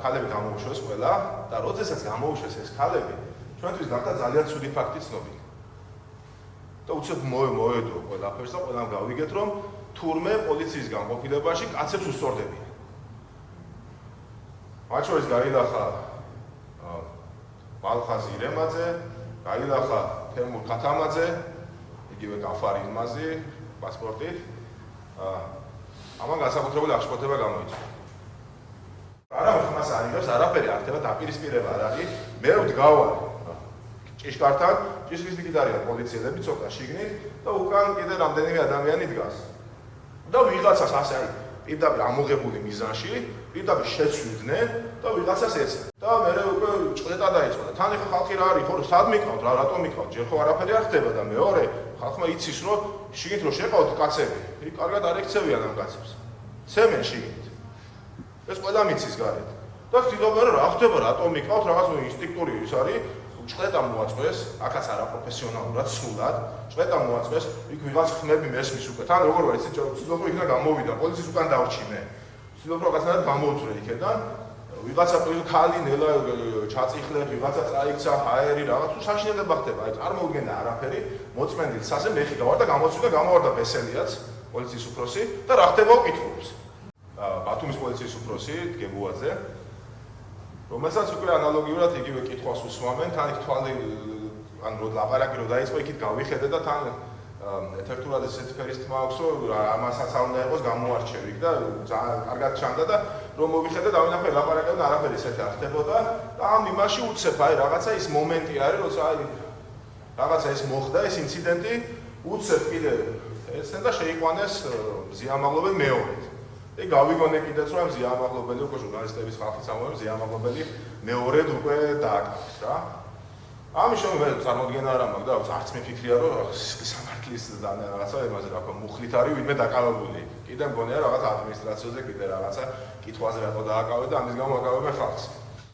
ქალები გამოუშვეს ყველა და როდესაც გამოუშვეს ეს ქალები, ჩვენთვის გახდა ძალიან ცუდი ფაქტი ცნობილი. და უცებ მოედო ყველაფერს და ყველამ გავიგეთ, რომ თურმე პოლიციის განყოფილებაში კაცებს უსწორდებიან. მათ შორის გაილახა მალხაზი ირემაძე, გაილახა თემურ ქათამაძე, იგივე გაფარი იმაზი, პასპორტით. ამან განსაკუთრებული აღშფოთება გამოიწვია. არა ხმას არიგებს, არაფერი არ ხდება, დაპირისპირება არ არის. მე ვდგავარ ჭიშკართან, ჭიშკრის იქით არიან პოლიციელები ცოტა შიგნით და უკან კიდე რამდენიმე ადამიანი დგას. და ვიღაცას ასე აი პირდაპირ ამოღებული მიზანში, პირდაპირ შეცვლიდნენ და ვიღაცას ეცნენ. და მე უკვე ჭყლეტა დაიწყო და თან ახლა ხალხი რა არის, ხო სად მიყავთ, რატომ მიყავთ, ჯერ ხო არაფერი არ ხდება და მეორე ხალხმა იცის რომ შიგნით რო შეყავთ კაცები, იქ კარგად არ ექცევიან ამ კაცებს. ცემენ შიგნით. ეს ყველა მიცის გარეთ. და ვთქვი რა ხდება, რატომ მიყავთ, რაღაც ინსტინქტური ის არის, ჭყლეტა მოაწყვეს, აქაც არაპროფესიონალურად, სრულად, ჭყლეტა მოაწყვეს, იქ ვიღაც ხმები მესმის უკვე. თან როგორ ვარ, იცით, ვცდილობ რომ იქიდან გამოვიდა, პოლიციის უკან დავრჩინე. ვცდილობ რომ რაღაცნაირად გამოვწვრე იქიდან. ვიღაცა ქალი ნელა ჩაწიხლებს, ვიღაცა წაიქცა, ჰაერი, რაღაც საშინელება ხდება. აი წარმოვიდგენდა არაფერი, მოწმენდილს ასე მე ხიდავარ და გამოცვიდა, გამოვარდა ბესელიაც, პოლიციის უფროსი და რა ხდება უკითხულობს. ბათუმის პოლიციის უფროსი გებუაძე, რომელსაც უკვე ანალოგიურად იგივე კითხვას უსვამენ, თან იქ თვალი ან რო ლაპარაკი რო დაიწყო, იქით გავიხედე და თან ერთ-ერთურად ესეთი ფერის თმა აქვს, რომ ამასაც არ უნდა იყოს გამოარჩევი და ძალიან კარგად ჩანდა და რომ მოვიხედე და დავინახე ლაპარაკები და არაფერი ესეთი არ ხდებოდა და ამ იმაში უცებ აი რაღაცა ის მომენტი არის, როცა აი რაღაცა ეს მოხდა, ეს ინციდენტი უცებ კიდე ეცენ და შეიყვანეს მზიამაღლობელ მეორედ. და გავიგონე კიდეც რომ მზიამაღლობელი უკვე ჟურნალისტების ხალხის ამბობენ მზიამაღლობელი მეორედ უკვე დააკარგეს რა. ამის შემდგომ მე წარმოდგენა არ მაქვს და არც მიფიქრია რომ სამართლის და რაღაცა იმაზე რა ქვია მუხლით არის ვინმე დაკავებული. კიდე მგონია რაღაც ადმინისტრაციაზე კიდე რაღაცა კითხვაზე რატო დააკავე და ამის გამო აკავებენ ხალხს.